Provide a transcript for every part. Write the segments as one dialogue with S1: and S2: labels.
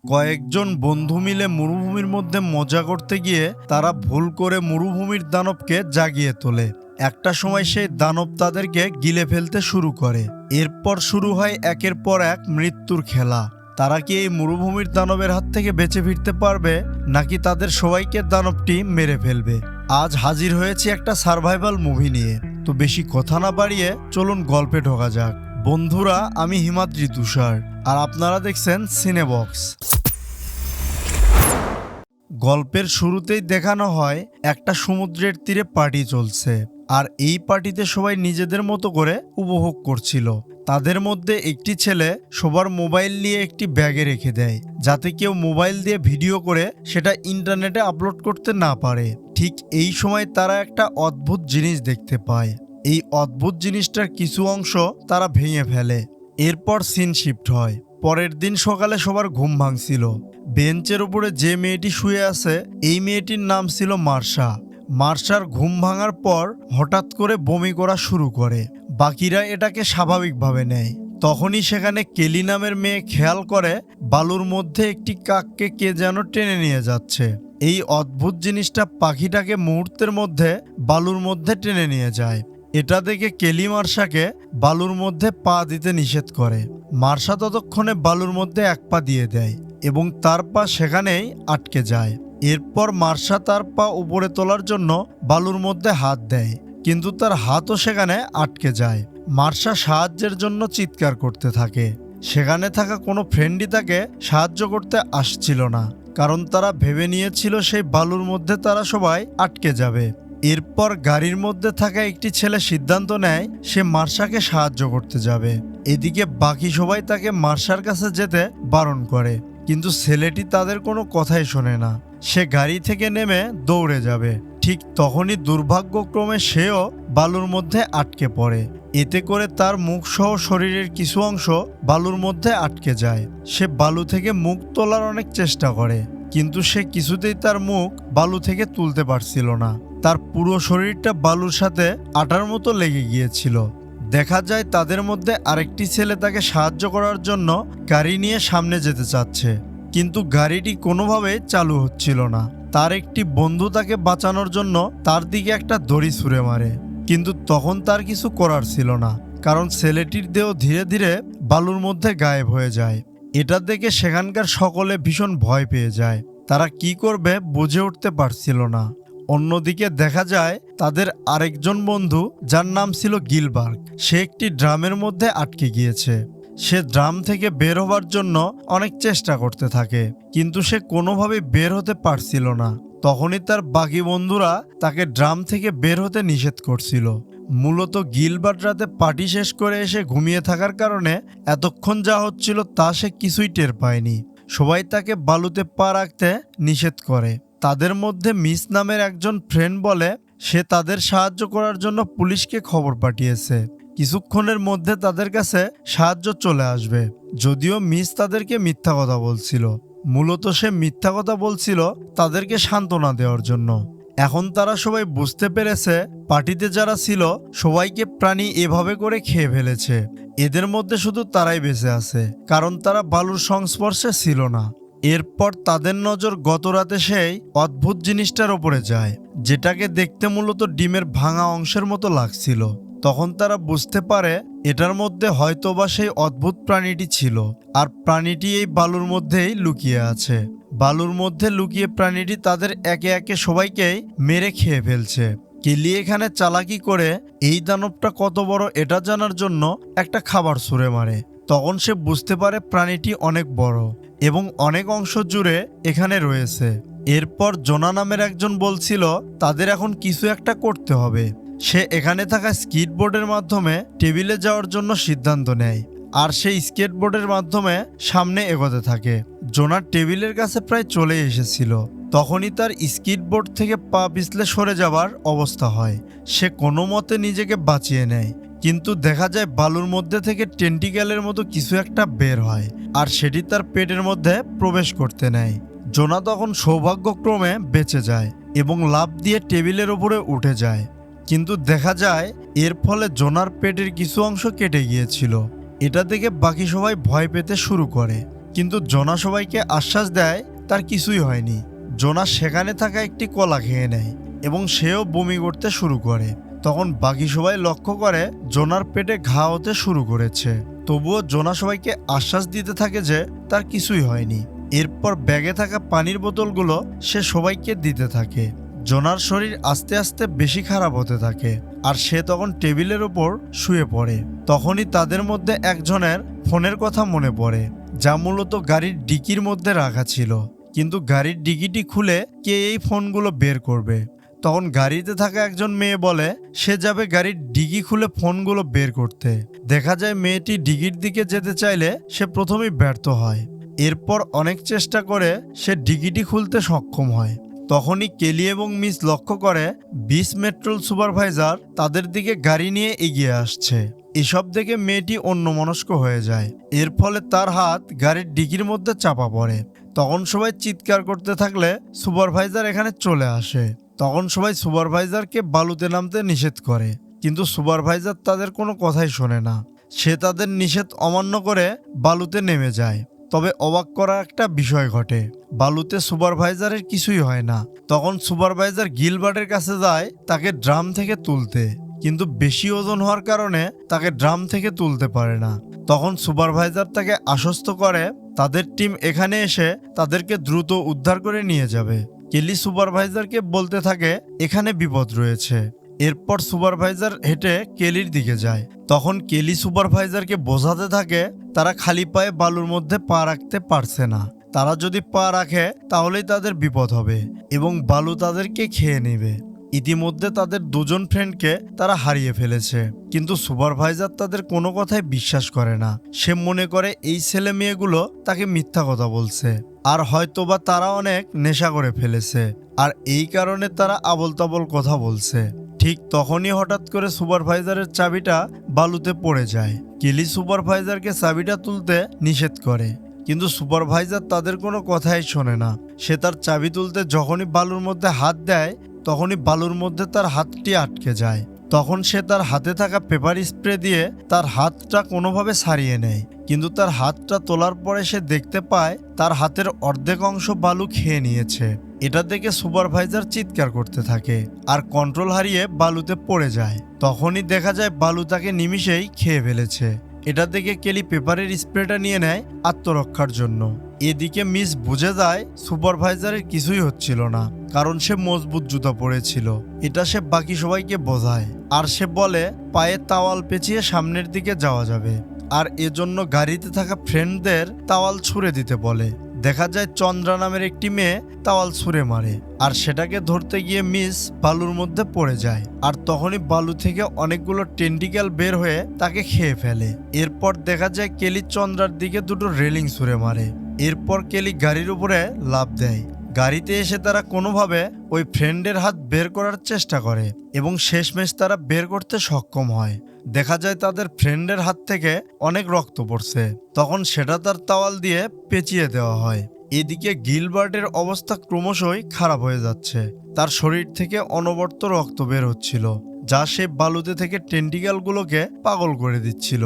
S1: কয়েকজন বন্ধু মিলে মরুভূমির মধ্যে মজা করতে গিয়ে তারা ভুল করে মরুভূমির দানবকে জাগিয়ে তোলে। একটা সময় সেই দানব তাদেরকে গিলে ফেলতে শুরু করে। এরপর শুরু হয় একের পর এক মৃত্যুর খেলা। তারা কি এই মরুভূমির দানবের হাত থেকে বেঁচে ফিরতে পারবে, নাকি তাদের সবাইকে দানবটি মেরে ফেলবে? আজ হাজির হয়েছি একটা সার্ভাইভাল মুভি নিয়ে। তো বেশি কথা না বাড়িয়ে চলুন গল্পে ঢোকা যাক। বন্ধুরা, আমি হিমাদ্রি তুষার, আর আপনারা দেখছেন সিনেবক্স। গল্পের শুরুতেই দেখানো হয় একটা সমুদ্রের তীরে পার্টি চলছে, আর এই পার্টিতে সবাই নিজেদের মতো করে উপভোগ করছিল। তাদের মধ্যে একটি ছেলে সবার মোবাইল নিয়ে একটি ব্যাগে রেখে দেয়, যাতে কেউ মোবাইল দিয়ে ভিডিও করে সেটা ইন্টারনেটে আপলোড করতে না পারে। ঠিক এই সময় তারা একটা অদ্ভুত জিনিস দেখতে পায়। এই অদ্ভুত জিনিসটার কিছু অংশ তারা ভেঙে ফেলে। এরপর সিন শিফট হয়। পরের দিন সকালে সবার ঘুম ভাঙছিল। বেঞ্চের উপরে যে মেয়েটি শুয়ে আছে, এই মেয়েটির নাম ছিল মার্শা। মার্শার ঘুম ভাঙার পর হঠাৎ করে বমি করা শুরু করে। বাকিরা এটাকে স্বাভাবিকভাবে নেয়। তখনই সেখানে কেলি নামের মেয়ে খেয়াল করে বালুর মধ্যে একটি কাককে কে যেন টেনে নিয়ে যাচ্ছে। এই অদ্ভুত জিনিসটা পাখিটাকে মুহূর্তের মধ্যে বালুর মধ্যে টেনে নিয়ে যায়। এটা দেখে কেলি মার্শাকে বালুর মধ্যে পা দিতে নিষেধ করে। মার্শা ততক্ষণে বালুর মধ্যে এক পা দিয়ে দেয় এবং তার পা সেখানেই আটকে যায়। এরপর মার্শা তার পা উপরে তোলার জন্য বালুর মধ্যে হাত দেয়, কিন্তু তার হাতও সেখানে আটকে যায়। মার্শা সাহায্যের জন্য চিৎকার করতে থাকে। সেখানে থাকা কোনো ফ্রেন্ডই তাকে সাহায্য করতে আসছিল না, কারণ তারা ভেবে নিয়েছিল সেই বালুর মধ্যে তারা সবাই আটকে যাবে। এরপর গাড়ির মধ্যে থাকা একটি ছেলে সিদ্ধান্ত নেয় সে মার্শাকে সাহায্য করতে যাবে। এদিকে বাকি সবাই তাকে মার্শার কাছে যেতে বারণ করে, কিন্তু ছেলেটি তাদের কোনো কথাই শোনে না। সে গাড়ি থেকে নেমে দৌড়ে যাবে। ঠিক তখনই দুর্ভাগ্যক্রমে সেও বালুর মধ্যে আটকে পড়ে। এতে করে তার মুখ সহ শরীরের কিছু অংশ বালুর মধ্যে আটকে যায়। সে বালু থেকে মুখ তোলার অনেক চেষ্টা করে, কিন্তু সে কিছুতেই তার মুখ বালু থেকে তুলতে পারছিল না। তার পুরো শরীরটা বালুর সাথে আটার মতো লেগে গিয়েছিল। দেখা যায় তাদের মধ্যে আরেকটি ছেলে তাকে সাহায্য করার জন্য গাড়ি নিয়ে সামনে যেতে চাচ্ছে, কিন্তু গাড়িটি কোনোভাবেই চালু হচ্ছিল না। তার একটি বন্ধু তাকে বাঁচানোর জন্য তার দিকে একটা দড়ি ছুঁড়ে মারে, কিন্তু তখন তার কিছু করার ছিল না, কারণ ছেলেটির দেহ ধীরে ধীরে বালুর মধ্যে গায়েব হয়ে যায়। এটা দেখে সেখানকার সকলে ভীষণ ভয় পেয়ে যায়। তারা কি করবে বুঝে উঠতে পারছিল না। অন্যদিকে দেখা যায় তাদের আরেকজন বন্ধু, যার নাম ছিল গিলবার্গ, সে একটি ড্রামের মধ্যে আটকে গিয়েছে। সে ড্রাম থেকে বের হবার জন্য অনেক চেষ্টা করতে থাকে, কিন্তু সে কোনোভাবেই বের হতে পারছিল না। তখনই তার বাকি বন্ধুরা তাকে ড্রাম থেকে বের হতে নিষেধ করছিল। মূলত গিলবার্ট রাতে পার্টি শেষ করে এসে ঘুমিয়ে থাকার কারণে এতক্ষণ যা হচ্ছিল তা সে কিছুই টের পায়নি। সবাই তাকে বালুতে পা রাখতে নিষেধ করে। তাদের মধ্যে মিস নামের একজন ফ্রেন্ড বলে সে তাদের সাহায্য করার জন্য পুলিশকে খবর পাঠিয়েছে। কিছুক্ষণের মধ্যে তাদের কাছে সাহায্য চলে আসবে। যদিও মিস তাদেরকে মিথ্যা কথা বলছিল। মূলত সে মিথ্যা কথা বলছিল তাদেরকে সান্ত্বনা দেওয়ার জন্য। এখন তারা সবাই বুঝতে পেরেছে পার্টিতে যারা ছিল সবাইকে প্রাণী এভাবে করে খেয়ে ফেলেছে। এদের মধ্যে শুধু তারাই বেঁচে আছে, কারণ তারা বালুর সংস্পর্শে ছিল না। এরপর তাদের নজর গত রাতে সেই অদ্ভুত জিনিসটার ওপরে যায়, যেটাকে দেখতে মূলত ডিমের ভাঙা অংশের মতো লাগছিল। তখন তারা বুঝতে পারে এটার মধ্যে হয়তোবা সেই অদ্ভুত প্রাণীটি ছিল, আর প্রাণীটি এই বালুর মধ্যেই লুকিয়ে আছে। বালুর মধ্যে লুকিয়ে প্রাণীটি তাদের একে একে সবাইকেই মেরে খেয়ে ফেলছে। কেলি এখানে চালাকি করে এই দানবটা কত বড় এটা জানার জন্য একটা খাবার ছুঁড়ে মারে। তখন সে বুঝতে পারে প্রাণীটি অনেক বড় এবং অনেক অংশ জুড়ে এখানে রয়েছে। এরপর জোনা নামের একজন বলছিল তাদের এখন কিছু একটা করতে হবে। সে এখানে থাকা স্কেটবোর্ডের মাধ্যমে টেবিলে যাওয়ার জন্য সিদ্ধান্ত নেয়, আর সেই স্কেটবোর্ডের মাধ্যমে সামনে এগোতে থাকে। জোনার টেবিলের কাছে প্রায় চলে এসেছিল। তখনই তার স্কেটবোর্ড থেকে পা পিছলে সরে যাবার অবস্থা হয়। সে কোনো মতে নিজেকে বাঁচিয়ে নেয়, কিন্তু দেখা যায় বালুর মধ্যে থেকে টেন্টিক্যালের মতো কিছু একটা বের হয়, আর সেটি তার পেটের মধ্যে প্রবেশ করতে নেয়। জোনা তখন সৌভাগ্যক্রমে বেঁচে যায় এবং লাফ দিয়ে টেবিলের উপরে উঠে যায়, কিন্তু দেখা যায় এর ফলে জোনার পেটের কিছু অংশ কেটে গিয়েছিল। এটা দেখে বাকি সবাই ভয় পেতে শুরু করে। কিন্তু জোনা সবাইকে আশ্বাস দেয় তার কিছুই হয়নি। জোনা সেখানে থাকা একটি কলা খেয়ে নেয় এবং সেও বমি করতে শুরু করে। তখন বাকি সবাই লক্ষ্য করে জোনার পেটে ঘা হতে শুরু করেছে। তবুও জোনা সবাইকে আশ্বাস দিতে থাকে যে তার কিছুই হয়নি। এরপর ব্যাগে থাকা পানির বোতলগুলো সে সবাইকে দিতে থাকে। জোনার শরীর আস্তে আস্তে বেশি খারাপ হতে থাকে আর সে তখন টেবিলের ওপর শুয়ে পড়ে। তখনই তাদের মধ্যে একজনের ফোনের কথা মনে পড়ে, যা মূলত গাড়ির ডিকির মধ্যে রাখা ছিল। কিন্তু গাড়ির ডিকিটি খুলে কে এই ফোনগুলো বের করবে? তখন গাড়িতে থাকা একজন মেয়ে বলে সে যাবে গাড়ির ডিগি খুলে ফোনগুলো বের করতে। দেখা যায় মেয়েটি ডিগির দিকে যেতে চাইলে সে প্রথমেই ব্যর্থ হয়। এরপর অনেক চেষ্টা করে সে ডিগিটি খুলতে সক্ষম হয়। তখনই কেলি এবং মিস লক্ষ্য করে 20 মেট্রোল সুপারভাইজার তাদের দিকে গাড়ি নিয়ে এগিয়ে আসছে। এসব দেখে মেয়েটি অন্যমনস্ক হয়ে যায়। এর ফলে তার হাত গাড়ির ডিকির মধ্যে চাপা পড়ে। তখন সবাই চিৎকার করতে থাকলে সুপারভাইজার এখানে চলে আসে। তখন সবাই সুপারভাইজারকে বালুতে নামতে নিষেধ করে, কিন্তু সুপারভাইজার তাদের কোনো কথাই শোনে না। সে তাদের নিষেধ অমান্য করে বালুতে নেমে যায়। তবে অবাক করা একটা বিষয় ঘটে, বালুতে সুপারভাইজারের কিছুই হয় না। তখন সুপারভাইজার গিলবার্টের কাছে যায় তাকে ড্রাম থেকে তুলতে, কিন্তু বেশি ওজন হওয়ার কারণে তাকে ড্রাম থেকে তুলতে পারে না। তখন সুপারভাইজার তাকে আশ্বস্ত করে তাদের টিম এখানে এসে তাদেরকে দ্রুত উদ্ধার করে নিয়ে যাবে। কেলি সুপারভাইজারকে বলতে থাকে এখানে বিপদ রয়েছে। এরপর সুপারভাইজার হেঁটে কেলির দিকে যায়। তখন কেলি সুপারভাইজারকে বোঝাতে থাকে তারা খালি পায়ে বালুর মধ্যে পা রাখতে পারছে না। তারা যদি পা রাখে তাহলেই তাদের বিপদ হবে এবং বালু তাদেরকে খেয়ে নেবে। ইতিমধ্যে তাদের দুজন ফ্রেন্ডকে তারা হারিয়ে ফেলেছে, কিন্তু সুপারভাইজার তাদের কোনো কথাই বিশ্বাস করে না। সে মনে করে এই ছেলে মেয়েগুলো তাকে মিথ্যা কথা বলছে, আর হয়তোবা তারা অনেক নেশা করে ফেলেছে, আর এই কারণে তারা আবল তাবল কথা বলছে। ঠিক তখনই হঠাৎ করে সুপারভাইজারের চাবিটা বালুতে পড়ে যায়। কেলি সুপারভাইজারকে চাবিটা তুলতে নিষেধ করে, কিন্তু সুপারভাইজার তাদের কোনো কথাই শোনে না। সে তার চাবি তুলতে যখনই বালুর মধ্যে হাত দেয় তখনই বালুর মধ্যে তার হাতটি আটকে যায়। তখন সে তার হাতে থাকা পেপার স্প্রে দিয়ে তার হাতটা কোনোভাবে ছাড়িয়ে নেয়, কিন্তু তার হাতটা তোলার পরে সে দেখতে পায় তার হাতের অর্ধেক অংশ বালু খেয়ে নিয়েছে। এটা দেখে সুপারভাইজার চিৎকার করতে থাকে আর কন্ট্রোল হারিয়ে বালুতে পড়ে যায়। তখনই দেখা যায় বালু তাকে নিমিষেই খেয়ে ফেলেছে। এটা দেখে কেলি পেপারের স্প্রেটা নিয়ে নেয় আত্মরক্ষার জন্য। এদিকে মিস বুঝে যায় সুপারভাইজারের কিছুই হচ্ছিল না, কারণ সে মজবুত জুতা পরেছিল। এটা সে বাকি সবাইকে বোঝায়, আর সে বলে পায়ে তাওয়াল পেঁচিয়ে সামনের দিকে যাওয়া যাবে, আর এজন্য গাড়িতে থাকা ফ্রেন্ডদের তাওয়াল ছুঁড়ে দিতে বলে। দেখা যায় চন্দ্রা নামের একটি মেয়ে তাওয়াল ছুঁড়ে মারে, আর সেটাকে ধরতে গিয়ে মিস বালুর মধ্যে পড়ে যায়। আর তখনই বালু থেকে অনেকগুলো টেন্টিক্যাল বের হয়ে তাকে খেয়ে ফেলে। এরপর দেখা যায় কেলি চন্দ্রার দিকে দুটো রেলিং ছুঁড়ে মারে। এরপর কেলি গাড়ির উপরে লাফ দেয়। গাড়িতে এসে তারা কোনোভাবে ওই ফ্রেন্ডের হাত বের করার চেষ্টা করে এবং শেষমেশ তারা বের করতে সক্ষম হয়। দেখা যায় তাদের ফ্রেন্ডের হাত থেকে অনেক রক্ত পড়ছে। তখন সেটা তার তাওয়াল দিয়ে পেঁচিয়ে দেওয়া হয়। এদিকে গিলবার্টের অবস্থা ক্রমশই খারাপ হয়ে যাচ্ছে। তার শরীর থেকে অনবরত রক্ত বের হচ্ছিল, যা সে বালুতে থেকে টেন্টিক্যালগুলোকে পাগল করে দিচ্ছিল।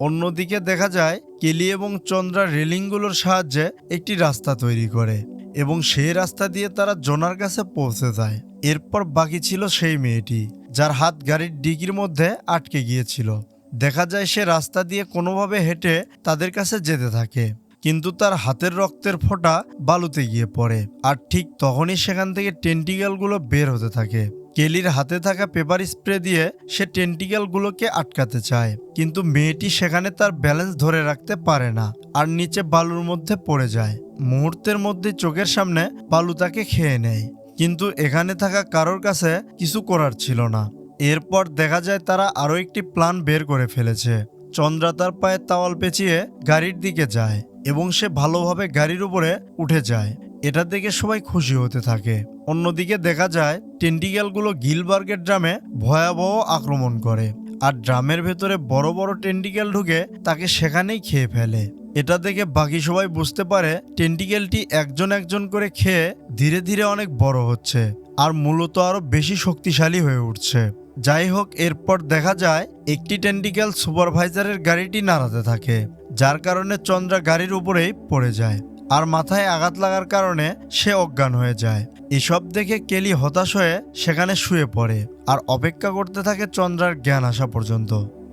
S1: অন্যদিকে দেখা যায় কেলি এবং চন্দ্রা রেলিংগুলোর সাহায্যে একটি রাস্তা তৈরি করে এবং সেই রাস্তা দিয়ে তারা জোনার কাছে পৌঁছে যায়। এরপর বাকি ছিল সেই মেয়েটি যার হাত গাড়ির ডিকির মধ্যে আটকে গিয়েছিল। দেখা যায় সে রাস্তা দিয়ে কোনোভাবে হেঁটে তাদের কাছে যেতে থাকে, কিন্তু তার হাতের রক্তের ফোঁটা বালুতে গিয়ে পড়ে, আর ঠিক তখনই সেখান থেকে টেন্টিক্যালগুলো বের হতে থাকে। কেলির হাতে থাকা পেপার স্প্রে দিয়ে সে টেন্টিক্যালগুলোকে আটকাতে চায়, কিন্তু মেয়েটি সেখানে তার ব্যালেন্স ধরে রাখতে পারে না আর নিচে বালুর মধ্যে পড়ে যায়। মুহূর্তের মধ্যে চোখের সামনে বালু তাকে খেয়ে নেয়, কিন্তু এখানে থাকা কারোর কাছে কিছু করার ছিল না। এরপর দেখা যায় তারা আরও একটি প্ল্যান বের করে ফেলেছে। চন্দ্রা তার পায়ে তাওয়াল পেঁচিয়ে গাড়ির দিকে যায় এবং সে ভালোভাবে গাড়ির উপরে উঠে যায়। এটা দেখে সবাই খুশি হতে থাকে। অন্যদিকে দেখা যায় টেন্টিক্যালগুলো গিলবার্গের ড্রামে ভয়াবহ আক্রমণ করে, আর ড্রামের ভেতরে বড় বড় টেন্টিক্যাল ঢুকে তাকে সেখানেই খেয়ে ফেলে। এটা দেখে বাকি সবাই বুঝতে পারে টেন্টিক্যালটি একজন একজন করে খেয়ে ধীরে ধীরে অনেক বড় হচ্ছে আর মূলত আরো বেশি শক্তিশালী হয়ে উঠছে। যাই হোক, এরপর দেখা যায় একটি টেন্টিকেল সুপারভাইজারের গাড়িটি নাড়াতে থাকে, যার কারণে চন্দ্রা গাড়ির উপরেই পড়ে যায় আর মাথায় আঘাত লাগার কারণে সে অজ্ঞান হয়ে যায়। এসব দেখে কেলি হতাশ হয়ে সেখানে শুয়ে পড়ে আর অপেক্ষা করতে থাকে চন্দ্রার জ্ঞান আসা পর্যন্ত।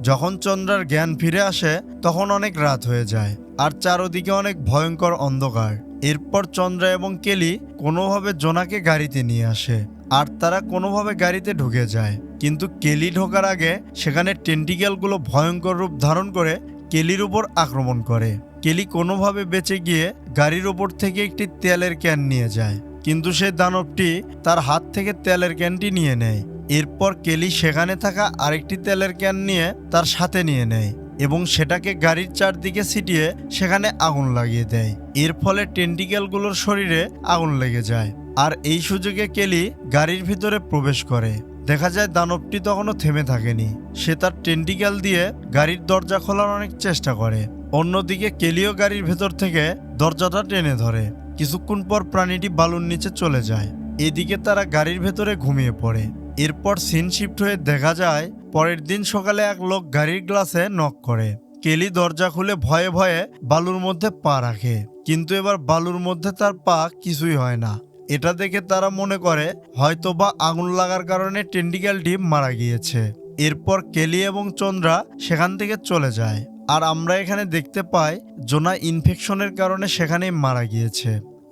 S1: যখন চন্দ্রার জ্ঞান ফিরে আসে তখন অনেক রাত হয়ে যায় আর চারদিকে অনেক ভয়ঙ্কর অন্ধকার। এরপর চন্দ্রা এবং কেলি কোনোভাবে জোনাকে গাড়িতে নিয়ে আসে আর তারা কোনোভাবে গাড়িতে ঢুকে যায়, কিন্তু কেলি ঢোকার আগে সেখানে টেন্টিকেলগুলো ভয়ঙ্কর রূপ ধারণ করে কেলির উপর আক্রমণ করে। কেলি কোনোভাবে বেঁচে গিয়ে গাড়ির ওপর থেকে একটি তেলের ক্যান নিয়ে যায়, কিন্তু সেই দানবটি তার হাত থেকে তেলের ক্যানটি নিয়ে নেয়। এরপর কেলি সেখানে থাকা আরেকটি তেলের ক্যান নিয়ে তার সাথে নিয়ে নেয় এবং সেটাকে গাড়ির চারদিকে ছিটিয়ে সেখানে আগুন লাগিয়ে দেয়। এর ফলে টেন্টিকেলগুলোর শরীরে আগুন লেগে যায় আর এই সুযোগে কেলি গাড়ির ভিতরে প্রবেশ করে। দেখা যায় দানবটি তখনও থেমে থাকেনি, সে তার টেন্টিকেল দিয়ে গাড়ির দরজা খোলার অনেক চেষ্টা করে। অন্যদিকে কেলিও গাড়ির ভেতর থেকে দরজাটা টেনে ধরে। কিছুক্ষণ পর প্রাণীটি বালুর নিচে চলে যায়। এদিকে তারা গাড়ির ভেতরে ঘুমিয়ে পড়ে। এরপর সিন শিফট হয়ে দেখা যায় পরের দিন সকালে এক লোক গাড়ির গ্লাসে নক করে। কেলি দরজা খুলে ভয়ে ভয়ে বালুর মধ্যে পা রাখে, কিন্তু এবার বালুর মধ্যে তার পা কিছুই হয় না। এটা দেখে তারা মনে করে হয়তোবা আগুন লাগার কারণে টেন্টিকেলটি মারা গিয়েছে। এরপর কেলি এবং চন্দ্রা সেখান থেকে চলে যায় আর আমরা এখানে দেখতে পাই জোনা ইনফেকশনের কারণে সেখানেই মারা গিয়েছে।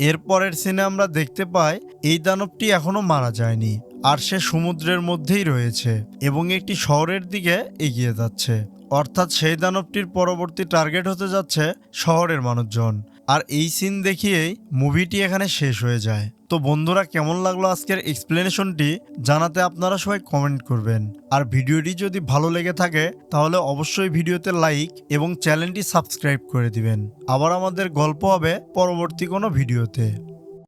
S1: এরপরের সিনে আমরা দেখতে পাই এই দানবটি এখনো মারা যায়নি আর সে সমুদ্রের মধ্যেই রয়েছে এবং একটি শহরের দিকে এগিয়ে যাচ্ছে। অর্থাৎ সেই দানবটির পরবর্তী টার্গেট হতে যাচ্ছে শহরের মানুষজন। আর এই সিন দেখিয়েই মুভিটি এখানে শেষ হয়ে যায়। তো বন্ধুরা, কেমন লাগলো আজকের এক্সপ্লেনেশনটি জানাতে আপনারা সবাই কমেন্ট করবেন। আর ভিডিওটি যদি ভালো লেগে থাকে তাহলে অবশ্যই ভিডিওতে লাইক এবং চ্যানেলটি সাবস্ক্রাইব করে দিবেন। আবার আমাদের গল্প হবে পরবর্তী কোনো ভিডিওতে।